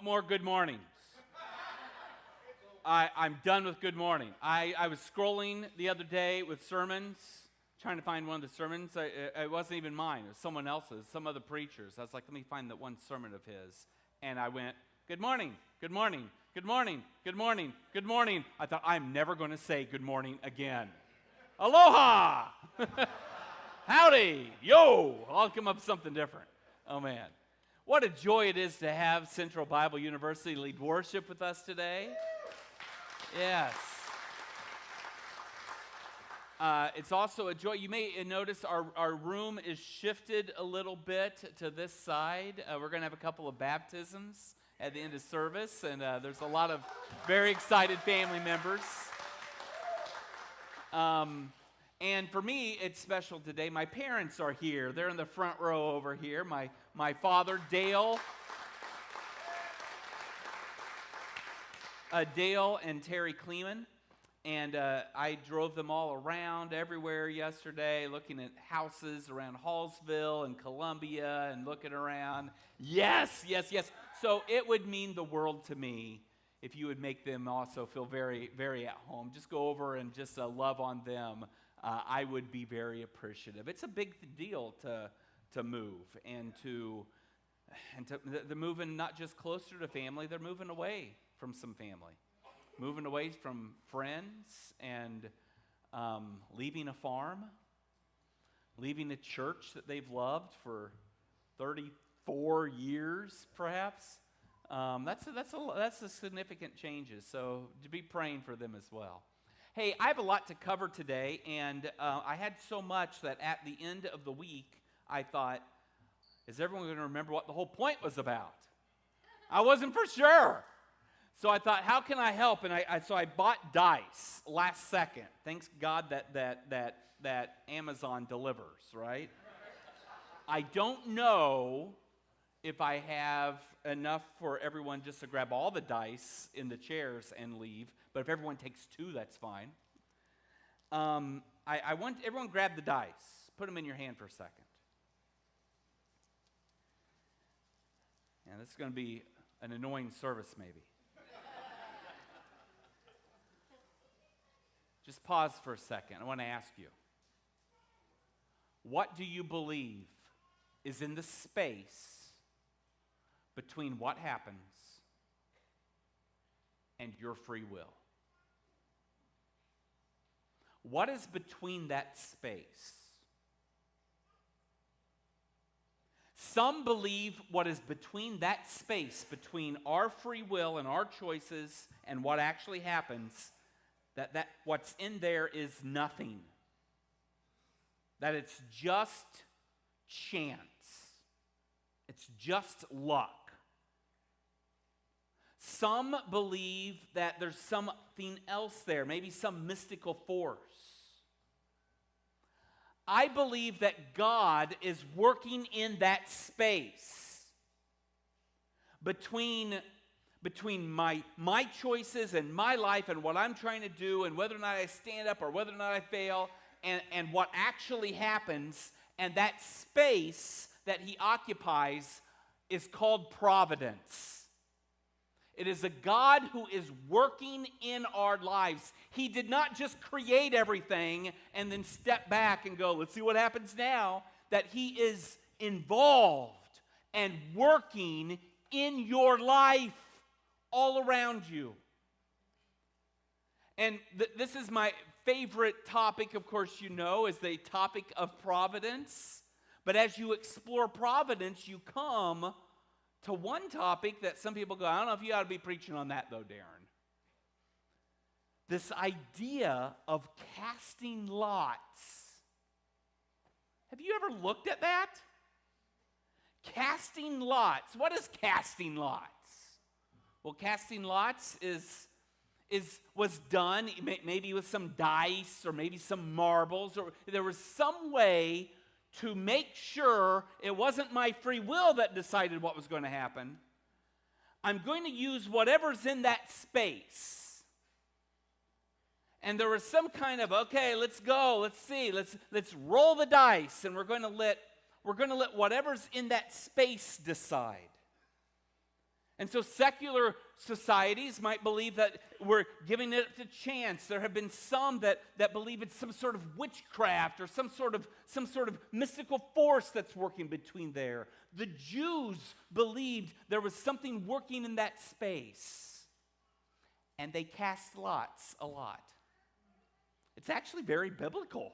more good mornings. I'm done with good morning. I was scrolling the other day with sermons, trying to find one of the sermons. It wasn't even mine. It was someone else's, some other preacher's. I was like, let me find that one sermon of his. And I went, good morning, good morning, good morning, good morning, good morning. I thought, I'm never going to say good morning again. Aloha! Howdy! Yo! I'll come up with something different. Oh, man. What a joy it is to have Central Bible University lead worship with us today. Yes. It's also a joy. You may notice our room is shifted a little bit to this side. We're going to have a couple of baptisms at the end of service, and there's a lot of very excited family members. And for me, it's special today. My parents are here. They're in the front row over here. My father, Dale. Dale and Terry Kleeman. And I drove them all around everywhere yesterday, looking at houses around Hallsville and Columbia and looking around. Yes, yes, yes. So it would mean the world to me if you would make them also feel very, very at home. Just go over and just love on them. I would be very appreciative. It's a big deal to move and they're moving not just closer to family, they're moving away from some family, moving away from friends and leaving a farm, leaving a church that they've loved for 34 years, perhaps. That's a significant changes. So to be praying for them as well. Hey, I have a lot to cover today, and I had so much that at the end of the week, I thought, is everyone going to remember what the whole point was about? I wasn't for sure. So I thought, how can I help? And so I bought dice last second. Thanks God that Amazon delivers, right? I don't know if I have enough for everyone just to grab all the dice in the chairs and leave. But if everyone takes two, that's fine. I want everyone grab the dice. Put them in your hand for a second. And this is going to be an annoying service, maybe. Just pause for a second. I want to ask you, what do you believe is in the space between what happens and your free will? What is between that space? Some believe what is between that space, between our free will and our choices and what actually happens, that what's in there is nothing. That it's just chance. It's just luck. Some believe that there's something else there, maybe some mystical force. I believe that God is working in that space between my choices and my life and what I'm trying to do and whether or not I stand up or whether or not I fail and what actually happens. And that space that he occupies is called providence. It is a God who is working in our lives. He did not just create everything and then step back and go, let's see what happens now. That he is involved and working in your life all around you. And this is my favorite topic, of course, you know, is the topic of providence. But as you explore providence, you come to one topic that some people go, I don't know if you ought to be preaching on that though, Darin. This idea of casting lots. Have you ever looked at that? Casting lots. What is casting lots? Well, casting lots was done maybe with some dice or maybe some marbles, or there was some way to make sure it wasn't my free will that decided what was going to happen. I'm going to use whatever's in that space. And there was some kind of, okay, let's go, let's see, let's roll the dice, and we're going to let whatever's in that space decide. And so secular societies might believe that we're giving it a chance. There have been some that believe it's some sort of witchcraft or some sort of mystical force that's working between there. The Jews believed there was something working in that space. And they cast lots a lot. It's actually very biblical.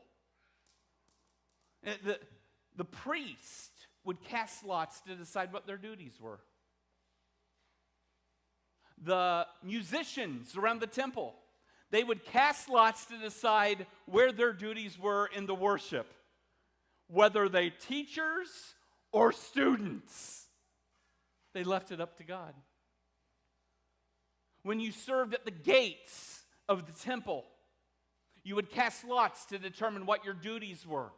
The priest would cast lots to decide what their duties were. The musicians around the temple, they would cast lots to decide where their duties were in the worship, whether they teachers or students. They left it up to God. When you served at the gates of the temple, you would cast lots to determine what your duties were.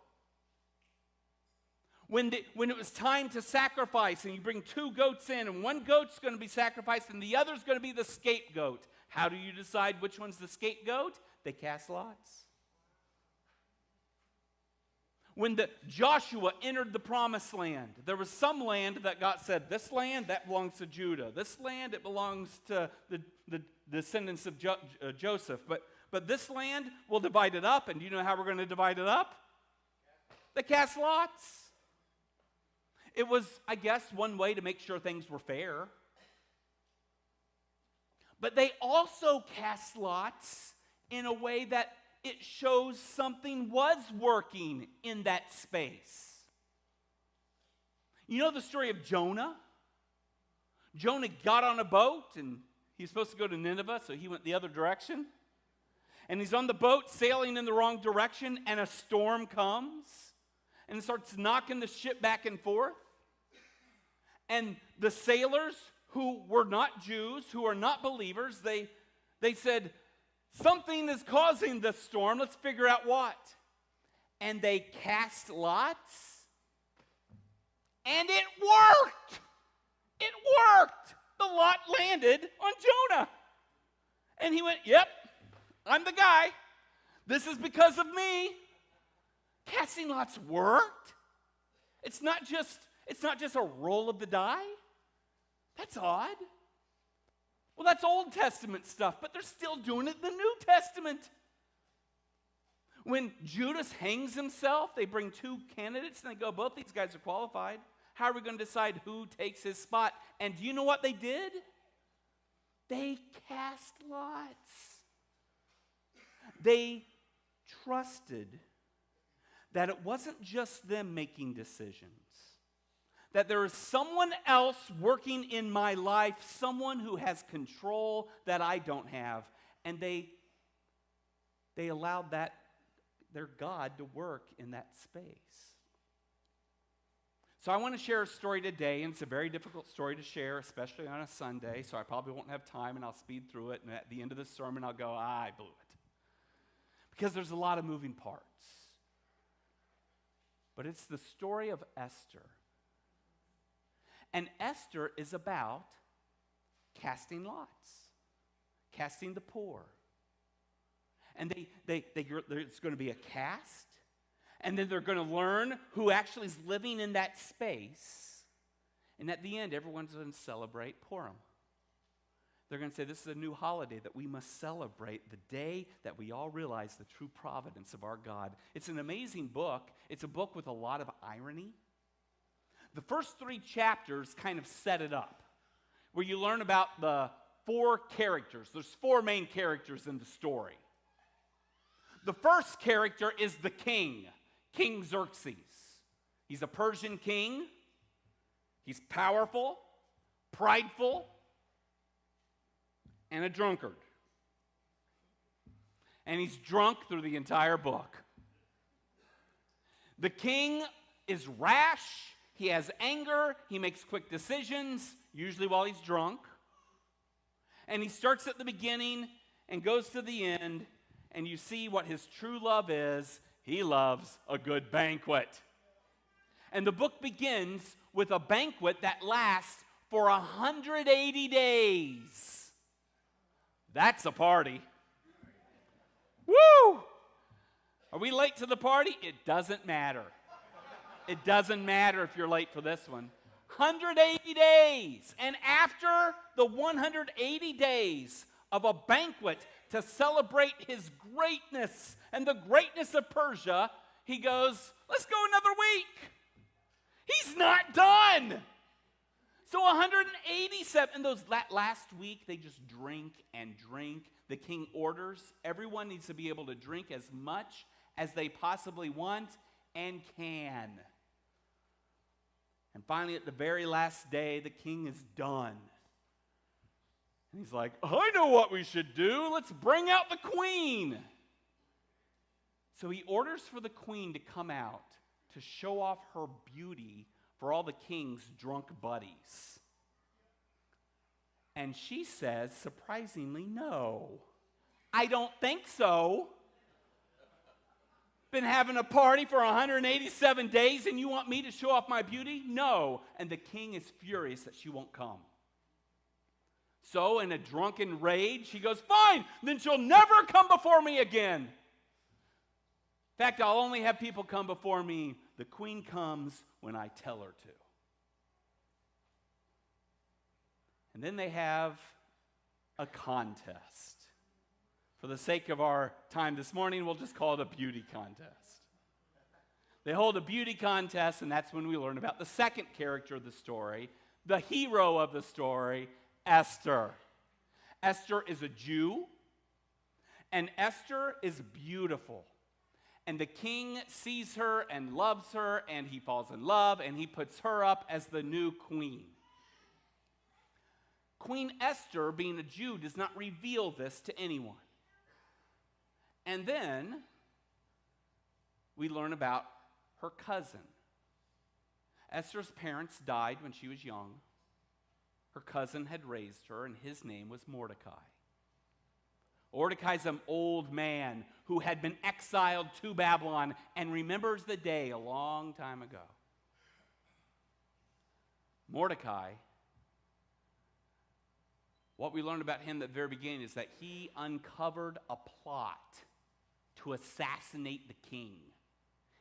When it was time to sacrifice and you bring 2 goats in and one goat's going to be sacrificed and the other's going to be the scapegoat, how do you decide which one's the scapegoat? They cast lots. When Joshua entered the promised land, there was some land that God said, this land, that belongs to Judah. This land, it belongs to the descendants of Joseph. But this land, we'll divide it up. And do you know how we're going to divide it up? They cast lots. It was, I guess, one way to make sure things were fair. But they also cast lots in a way that it shows something was working in that space. You know the story of Jonah? Jonah got on a boat, and he's supposed to go to Nineveh, so he went the other direction. And he's on the boat sailing in the wrong direction, and a storm comes and starts knocking the ship back and forth. And the sailors, who were not Jews, who are not believers, they said, something is causing this storm. Let's figure out what. And they cast lots. And it worked. It worked. The lot landed on Jonah. And he went, yep, I'm the guy. This is because of me. Casting lots worked. It's not just a roll of the die. That's odd. Well, that's Old Testament stuff, but they're still doing it in the New Testament. When Judas hangs himself, they bring 2 candidates and they go, both these guys are qualified. How are we going to decide who takes his spot? And do you know what they did? They cast lots. They trusted that it wasn't just them making decisions. That there is someone else working in my life, someone who has control that I don't have. And they allowed their God to work in that space. So I want to share a story today, and it's a very difficult story to share, especially on a Sunday, so I probably won't have time, and I'll speed through it, and at the end of the sermon I'll go, I blew it. Because there's a lot of moving parts. But it's the story of Esther. And Esther is about casting lots, casting the poor. And there's going to be a cast, and then they're going to learn who actually is living in that space. And at the end, everyone's going to celebrate Purim. They're going to say, this is a new holiday that we must celebrate, the day that we all realize the true providence of our God. It's an amazing book. It's a book with a lot of irony. The first 3 chapters kind of set it up, where you learn about the 4 characters. There's 4 main characters in the story. The first character is the king, King Xerxes. He's a Persian king. He's powerful, prideful, and a drunkard. And he's drunk through the entire book. The king is rash. He has anger, he makes quick decisions, usually while he's drunk. And he starts at the beginning and goes to the end, and you see what his true love is. He loves a good banquet. And the book begins with a banquet that lasts for 180 days. That's a party. Woo! Are we late to the party? It doesn't matter. It doesn't matter if you're late for this one. 180 days. And after the 180 days of a banquet to celebrate his greatness and the greatness of Persia, he goes, let's go another week. He's not done. So 187, and that last week, they just drink and drink. The king orders everyone needs to be able to drink as much as they possibly want and can. And finally, at the very last day, the king is done. And he's like, I know what we should do. Let's bring out the queen. So he orders for the queen to come out to show off her beauty for all the king's drunk buddies. And she says, surprisingly, no. I don't think so. Been having a party for 187 days and you want me to show off my beauty? No. And the king is furious that she won't come. So in a drunken rage, he goes, fine, then she'll never come before me again. In fact, I'll only have people come before me. The queen comes when I tell her to. And then they have a contest. For the sake of our time this morning, we'll just call it a beauty contest. They hold a beauty contest, and that's when we learn about the second character of the story, the hero of the story, Esther. Esther is a Jew, and Esther is beautiful. And the king sees her and loves her, and he falls in love, and he puts her up as the new queen. Queen Esther, being a Jew, does not reveal this to anyone. And then we learn about her cousin. Esther's parents died when she was young. Her cousin had raised her, and his name was Mordecai. Mordecai's an old man who had been exiled to Babylon and remembers the day a long time ago. Mordecai, what we learned about him at the very beginning is that he uncovered a plot to assassinate the king.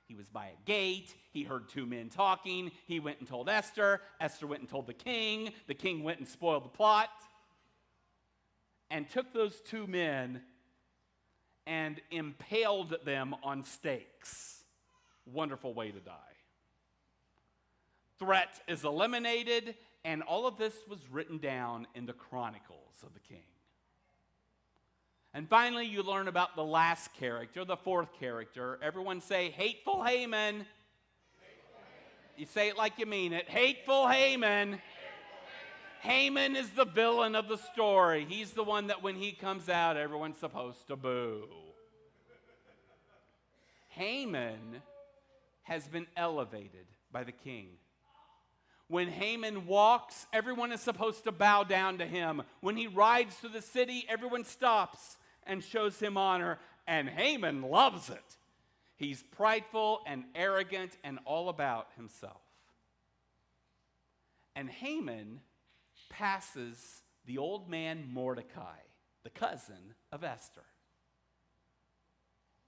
He was by a gate. He heard two men talking. He went and told Esther. Esther went and told the king. The king went and spoiled the plot and took those two men and impaled them on stakes. Wonderful way to die. Threat is eliminated, and all of this was written down in the Chronicles of the King. And finally, you learn about the last character, the fourth character. Everyone say, hateful Haman. You say it like you mean it. Hateful Haman. Haman is the villain of the story. He's the one that when he comes out, everyone's supposed to boo. Haman has been elevated by the king. When Haman walks, everyone is supposed to bow down to him. When he rides through the city, everyone stops and shows him honor, and Haman loves it. He's prideful and arrogant and all about himself. And Haman passes the old man Mordecai, the cousin of Esther.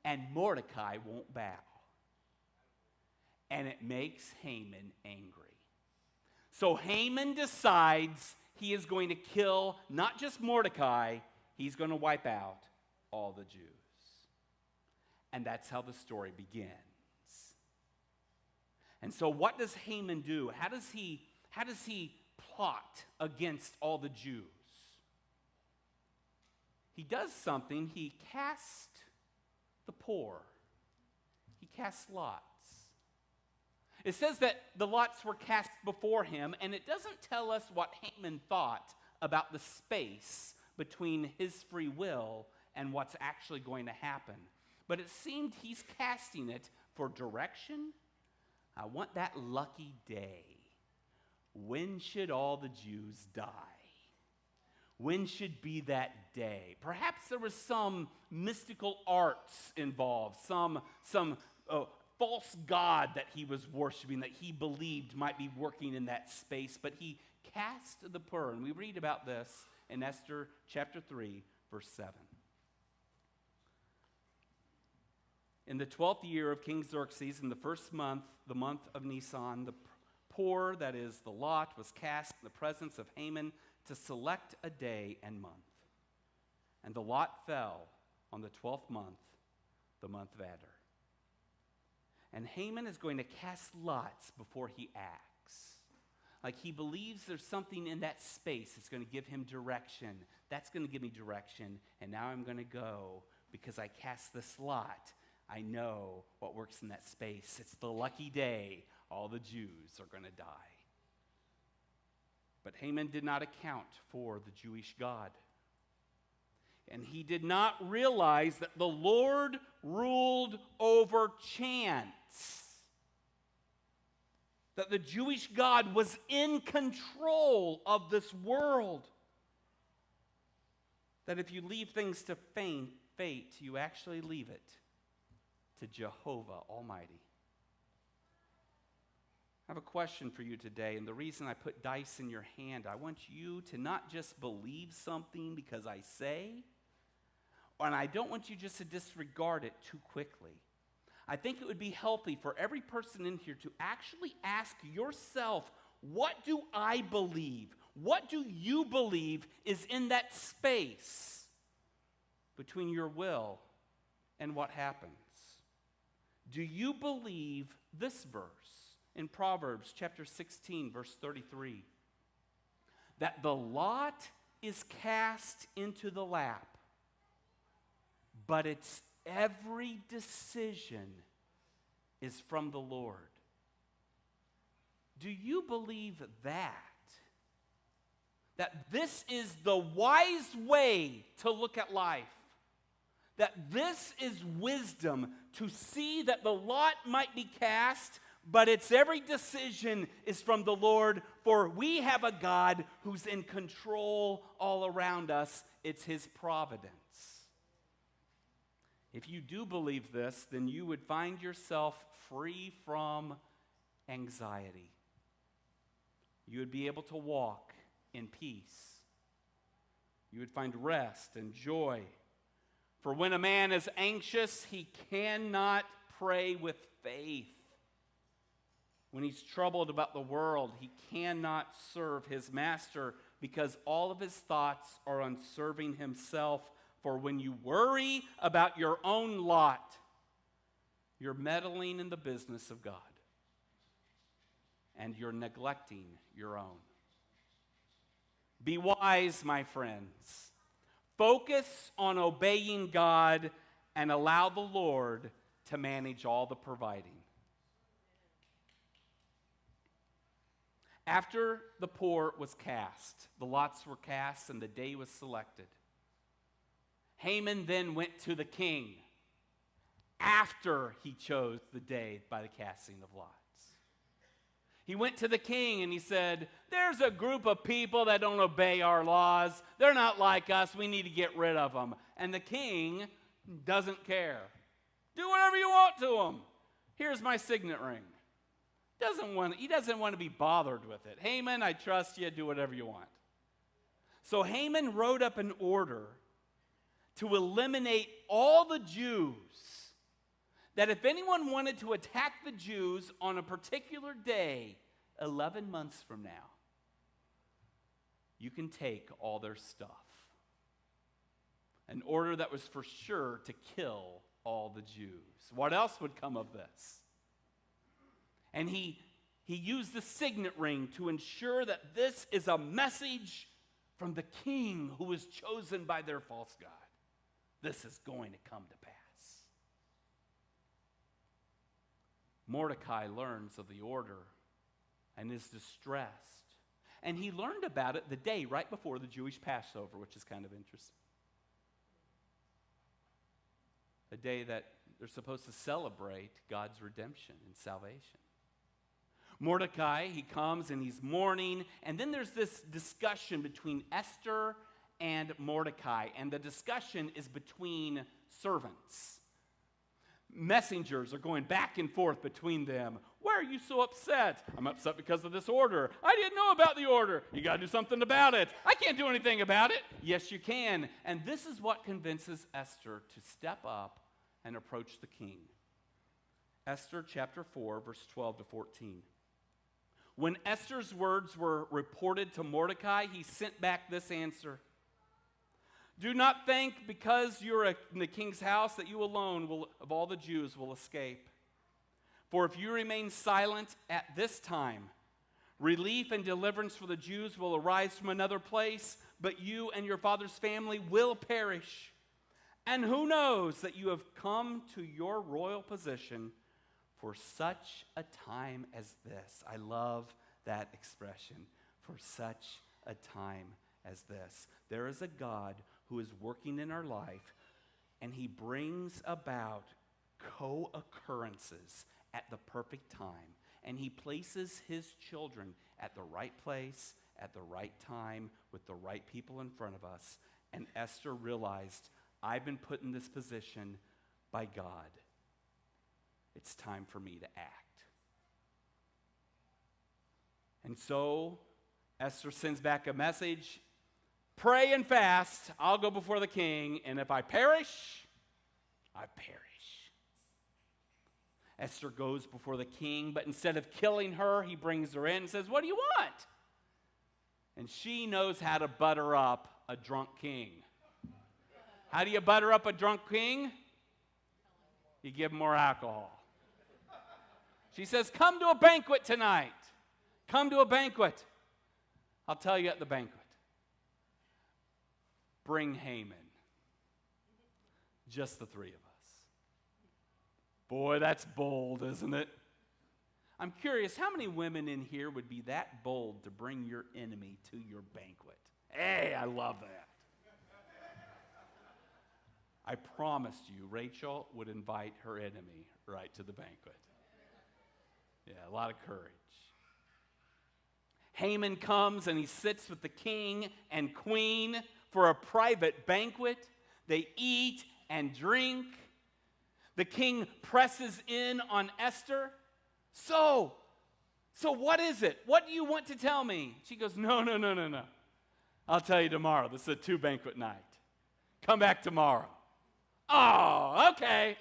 And Mordecai won't bow. And it makes Haman angry. So Haman decides he is going to kill not just Mordecai, he's going to wipe out all the Jews. And that's how the story begins. And so what does Haman do? How does he plot against all the Jews? He does something. He casts the poor. He casts lots. It says that the lots were cast before him, and it doesn't tell us what Haman thought about the space between his free will and what's actually going to happen. But it seemed he's casting it for direction. I want that lucky day. When should all the Jews die? When should be that day? Perhaps there was some mystical arts involved, some false god that he was worshiping, that he believed might be working in that space, but he cast the poor. And we read about this in Esther chapter 3, verse 7. In the 12th year of King Xerxes, in the first month, the month of Nisan, the poor, that is, the lot, was cast in the presence of Haman to select a day and month. And the lot fell on the 12th month, the month of Adar. And Haman is going to cast lots before he acts. Like he believes there's something in that space that's going to give him direction. That's going to give me direction, and now I'm going to go because I cast this lot. I know what works in that space. It's the lucky day. All the Jews are going to die. But Haman did not account for the Jewish God. And he did not realize that the Lord ruled over chance. That the Jewish God was in control of this world. That if you leave things to fate, you actually leave it to Jehovah Almighty. I have a question for you today, and the reason I put dice in your hand, I want you to not just believe something because I say, and I don't want you just to disregard it too quickly. I think it would be healthy for every person in here to actually ask yourself, what do I believe? What do you believe is in that space between your will and what happens? Do you believe this verse in Proverbs chapter 16, verse 33? That the lot is cast into the lap, but its every decision is from the Lord. Do you believe that? That this is the wise way to look at life? That this is wisdom, to see that the lot might be cast, but its every decision is from the Lord, for we have a God who's in control all around us. It's his providence. If you do believe this, then you would find yourself free from anxiety. You would be able to walk in peace. You would find rest and joy. For when a man is anxious, he cannot pray with faith. When he's troubled about the world, he cannot serve his master because all of his thoughts are on serving himself. For when you worry about your own lot, you're meddling in the business of God, and you're neglecting your own. Be wise, my friends. Focus on obeying God and allow the Lord to manage all the providing. After the poor was cast, the lots were cast, and the day was selected, Haman then went to the king after he chose the day by the casting of lots. He went to the king and he said, there's a group of people that don't obey our laws. They're not like us. We need to get rid of them. And the king doesn't care. Do whatever you want to them. Here's my signet ring. He doesn't want to be bothered with it. Haman, I trust you. Do whatever you want. So Haman wrote up an order to eliminate all the Jews, that if anyone wanted to attack the Jews on a particular day, 11 months from now, you can take all their stuff. An order that was for sure to kill all the Jews. What else would come of this? And he used the signet ring to ensure that this is a message from the king who was chosen by their false god. This is going to come to pass. Mordecai learns of the order and is distressed. And he learned about it the day right before the Jewish Passover, which is kind of interesting. A day that they're supposed to celebrate God's redemption and salvation. Mordecai, he comes and he's mourning, and then there's this discussion between Esther and Mordecai, and the discussion is between servants. Messengers are going back and forth between them. Why are you so upset? I'm upset because of this order. I didn't know about the order. You got to do something about it. I can't do anything about it. Yes, you can. And this is what convinces Esther to step up and approach the king. Esther chapter 4, verse 12 to 14. When Esther's words were reported to Mordecai, he sent back this answer. Do not think because you're in the king's house that you alone of all the Jews will escape. For if you remain silent at this time, relief and deliverance for the Jews will arise from another place, but you and your father's family will perish. And who knows that you have come to your royal position for such a time as this. I love that expression, for such a time as this. There is a God who is working in our life, and he brings about co-occurrences at the perfect time. And he places his children at the right place, at the right time, with the right people in front of us. And Esther realized, I've been put in this position by God. It's time for me to act. And so Esther sends back a message. Pray and fast. I'll go before the king. And if I perish, I perish. Esther goes before the king, but instead of killing her, he brings her in and says, what do you want? And she knows how to butter up a drunk king. How do you butter up a drunk king? You give him more alcohol. She says, come to a banquet tonight. Come to a banquet. I'll tell you at the banquet. Bring Haman. Just the three of us. Boy, that's bold, isn't it? I'm curious, how many women in here would be that bold to bring your enemy to your banquet? Hey, I love that. I promised you, Rachel would invite her enemy right to the banquet. Yeah, a lot of courage. Haman comes and he sits with the king and queen for a private banquet. They eat and drink. The king presses in on Esther. So what is it? What do you want to tell me? She goes, no. I'll tell you tomorrow. This is a 2-banquet night. Come back tomorrow. Oh, okay,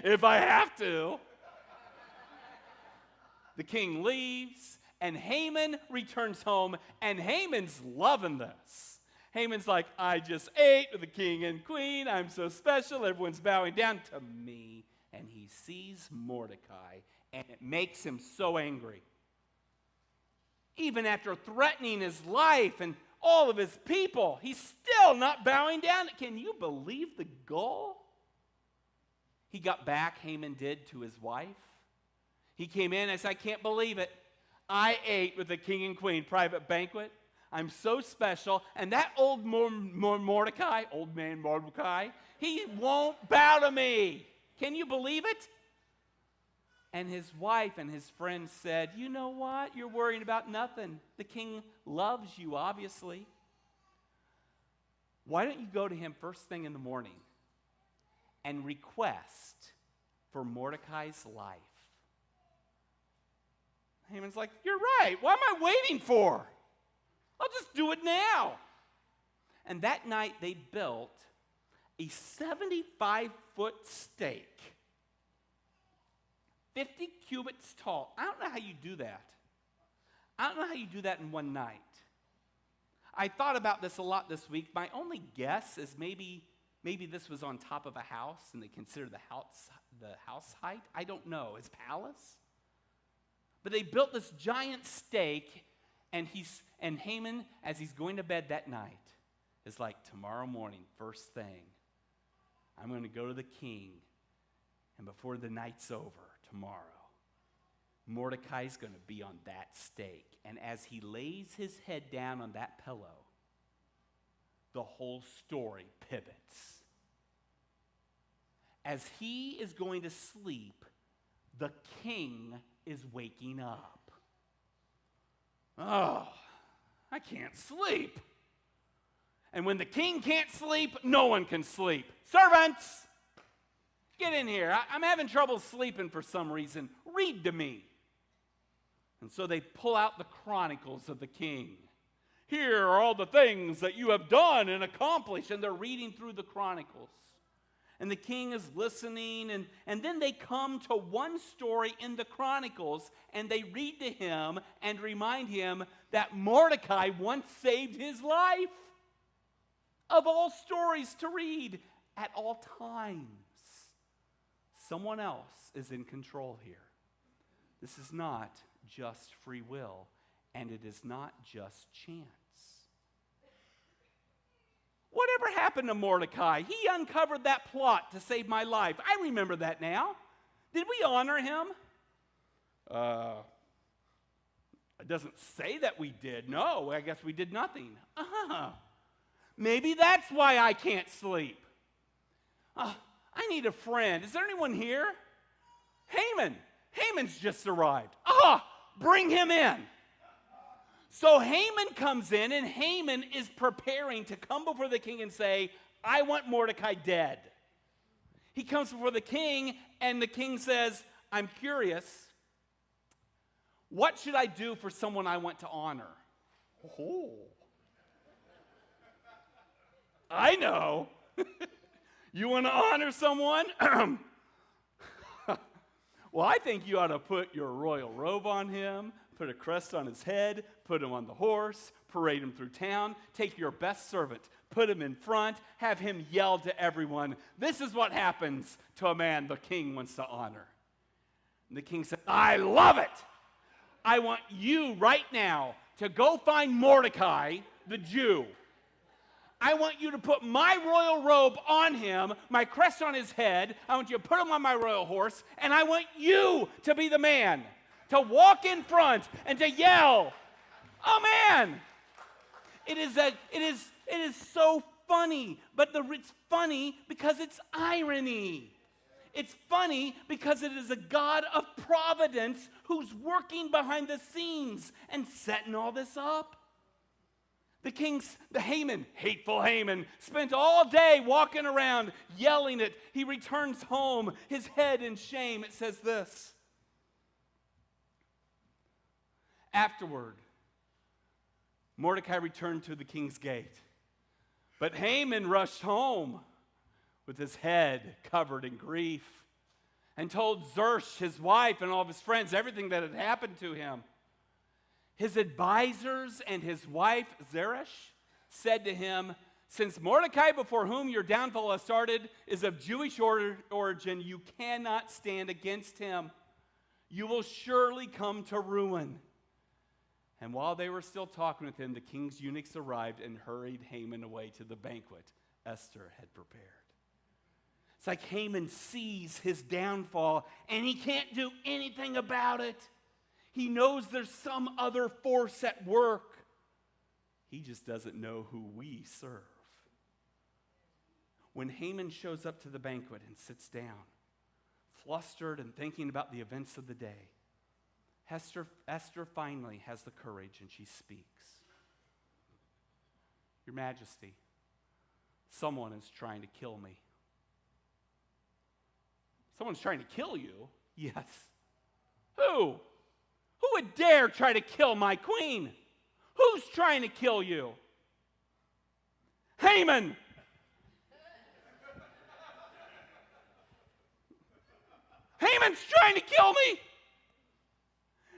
if I have to. The king leaves, and Haman returns home, and Haman's loving this. Haman's like, I just ate with the king and queen. I'm so special. Everyone's bowing down to me. And he sees Mordecai, and it makes him so angry. Even after threatening his life and all of his people, he's still not bowing down. Can you believe the gall? He got back, Haman did, to his wife. He came in and said, I can't believe it. I ate with the king and queen, private banquet. I'm so special. And that old man Mordecai, he won't bow to me. Can you believe it? And his wife and his friends said, you know what? You're worrying about nothing. The king loves you, obviously. Why don't you go to him first thing in the morning and request for Mordecai's life? Haman's like, you're right. What am I waiting for? I'll just do it now. And that night they built a 75-foot stake, 50 cubits tall. I don't know how you do that. I don't know how you do that in one night. I thought about this a lot this week. My only guess is maybe this was on top of a house and they consider the house height. I don't know. His palace? But they built this giant stake, and Haman, as he's going to bed that night, is like, tomorrow morning, first thing, I'm going to go to the king, and before the night's over tomorrow, Mordecai's going to be on that stake. And as he lays his head down on that pillow, the whole story pivots. As he is going to sleep, the king is waking up. Oh, I can't sleep. And when the king can't sleep, no one can sleep. Servants, get in here. I'm having trouble sleeping for some reason. Read to me. And so they pull out the chronicles of the king. Here are all the things that you have done and accomplished. And they're reading through the chronicles. And the king is listening, and then they come to one story in the Chronicles, and they read to him and remind him that Mordecai once saved his life. Of all stories to read at all times, someone else is in control here. This is not just free will, and it is not just chance. Whatever happened to Mordecai? He uncovered that plot to save my life. I remember that now. Did we honor him? It doesn't say that we did. No, I guess we did nothing. Maybe that's why I can't sleep. I need a friend. Is there anyone here? Haman. Haman's just arrived. Bring him in. So Haman comes in, and Haman is preparing to come before the king and say, I want Mordecai dead. He comes before the king, and the king says, I'm curious, what should I do for someone I want to honor? Oh, I know. You want to honor someone? Well, I think you ought to put your royal robe on him, put a crest on his head, put him on the horse, parade him through town, take your best servant, put him in front, have him yell to everyone. This is what happens to a man the king wants to honor. And the king said, I love it. I want you right now to go find Mordecai, the Jew. I want you to put my royal robe on him, my crest on his head. I want you to put him on my royal horse, and I want you to be the man to walk in front and to yell, oh man. It is so funny, but it's funny because it's irony. It's funny because it is a God of providence who's working behind the scenes and setting all this up. The Haman, hateful Haman, spent all day walking around yelling it. He returns home, his head in shame. It says this. Afterward, Mordecai returned to the king's gate. But Haman rushed home with his head covered in grief and told Zeresh, his wife, and all of his friends everything that had happened to him. His advisors and his wife, Zeresh, said to him, since Mordecai, before whom your downfall has started, is of Jewish origin, you cannot stand against him. You will surely come to ruin. And while they were still talking with him, the king's eunuchs arrived and hurried Haman away to the banquet Esther had prepared. It's like Haman sees his downfall, and he can't do anything about it. He knows there's some other force at work. He just doesn't know who we serve. When Haman shows up to the banquet and sits down, flustered and thinking about the events of the day, Esther finally has the courage and she speaks. Your Majesty, someone is trying to kill me. Someone's trying to kill you? Yes. Who? Who would dare try to kill my queen? Who's trying to kill you? Haman! Haman's trying to kill me!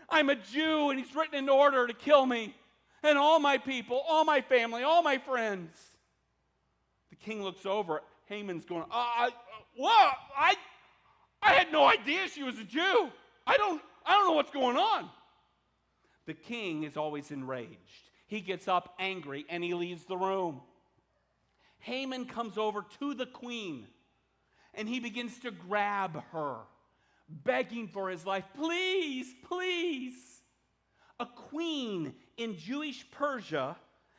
I'm a Jew and he's written an order to kill me and all my people, all my family, all my friends. The king looks over. Haman's going, what? I had no idea she was a Jew. I don't know what's going on. The king is always enraged. He gets up angry and he leaves the room. Haman comes over to the queen and he begins to grab her, begging for his life. Please, please. A queen in Jewish Persia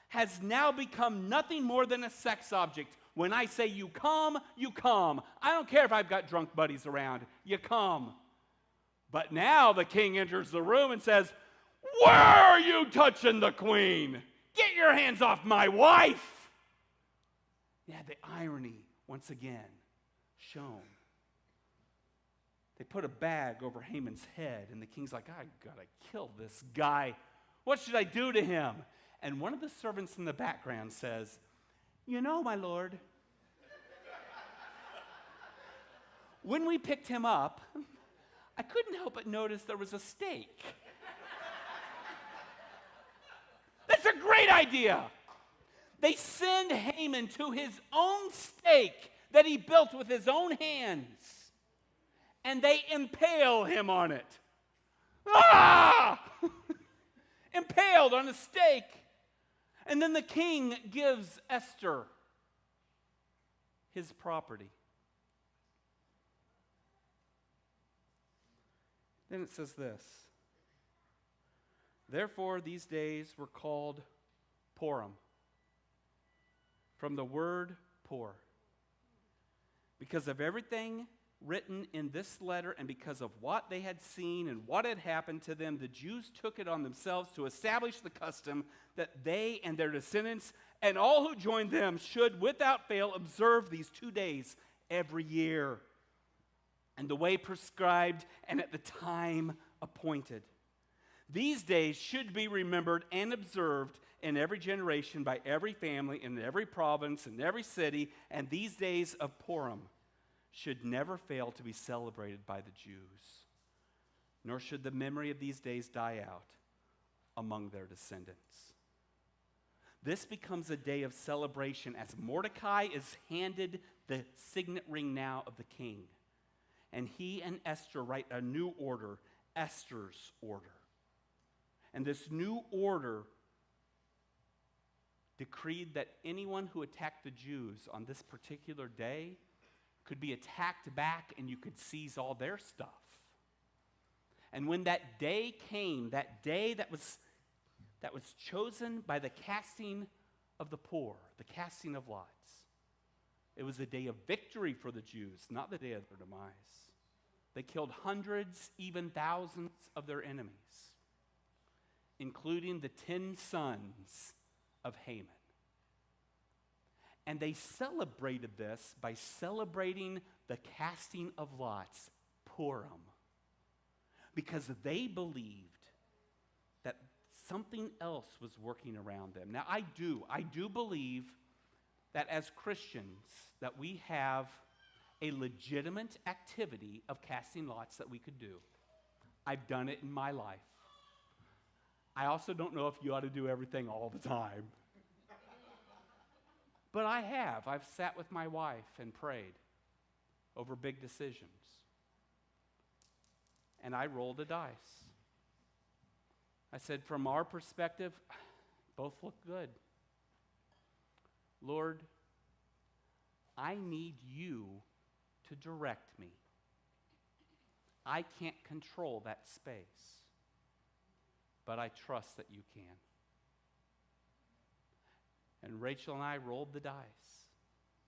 has now become nothing more than a sex object. When I say you come, you come. I don't care if I've got drunk buddies around. You come. But now the king enters the room and says, where are you touching the queen? Get your hands off my wife. Yeah, the irony once again shown. They put a bag over Haman's head, and the king's like, I gotta kill this guy. What should I do to him? And one of the servants in the background says, you know, my lord, When we picked him up, I couldn't help but notice there was a stake. That's a great idea. They send Haman to his own stake that he built with his own hands, and they impale him on it. Ah! Impaled on a stake. And then the king gives Esther his property. Then it says this. Therefore, these days were called Purim, from the word poor. Because of everything written in this letter and because of what they had seen and what had happened to them, the Jews took it on themselves to establish the custom that they and their descendants and all who joined them should without fail observe these 2 days every year, and the way prescribed and at the time appointed. These days should be remembered and observed in every generation by every family in every province in every city, and these days of Purim should never fail to be celebrated by the Jews, nor should the memory of these days die out among their descendants. This becomes a day of celebration as Mordecai is handed the signet ring now of the king. And he and Esther write a new order, Esther's order. And this new order decreed that anyone who attacked the Jews on this particular day could be attacked back and you could seize all their stuff. And when that day came, that day that was chosen by the casting of the poor, the casting of lots, it was a day of victory for the Jews, not the day of their demise. They killed hundreds, even thousands of their enemies, including the 10 sons of Haman. And they celebrated this by celebrating the casting of lots, Purim, because they believed that something else was working around them. Now, I do believe that as Christians, that we have a legitimate activity of casting lots that we could do. I've done it in my life. I also don't know if you ought to do everything all the time. But I have. I've sat with my wife and prayed over big decisions. And I rolled a dice. I said, from our perspective, both look good. Lord, I need you to direct me. I can't control that space, but I trust that you can. And Rachel and I rolled the dice.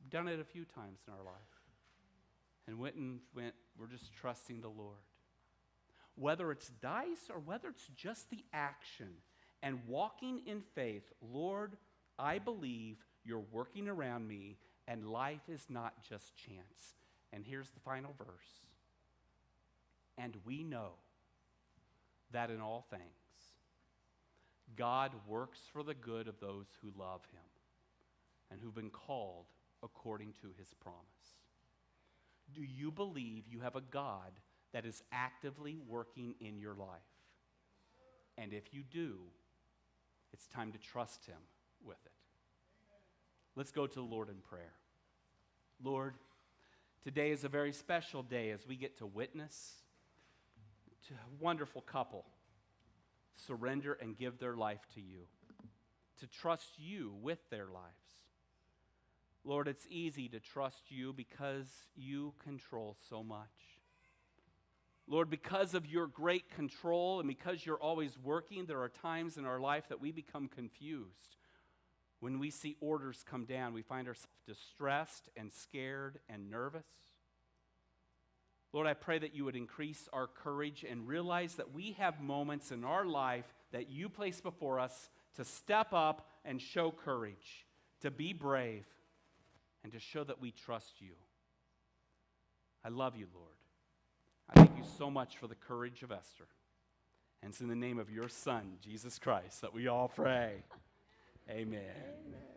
We've done it a few times in our life. And went, we're just trusting the Lord. Whether it's dice or whether it's just the action and walking in faith, Lord, I believe you're working around me and life is not just chance. And here's the final verse. And we know that in all things, God works for the good of those who love him and who've been called according to his promise. Do you believe you have a God that is actively working in your life? And if you do, it's time to trust him with it. Let's go to the Lord in prayer. Lord, today is a very special day as we get to witness to a wonderful couple surrender and give their life to you, to trust you with their lives. Lord, it's easy to trust you because you control so much. Lord, because of your great control and because you're always working, there are times in our life that we become confused. When we see orders come down, we find ourselves distressed and scared and nervous. Lord, I pray that you would increase our courage and realize that we have moments in our life that you place before us to step up and show courage, to be brave, and to show that we trust you. I love you, Lord. I thank you so much for the courage of Esther. And it's in the name of your Son, Jesus Christ, that we all pray. Amen. Amen.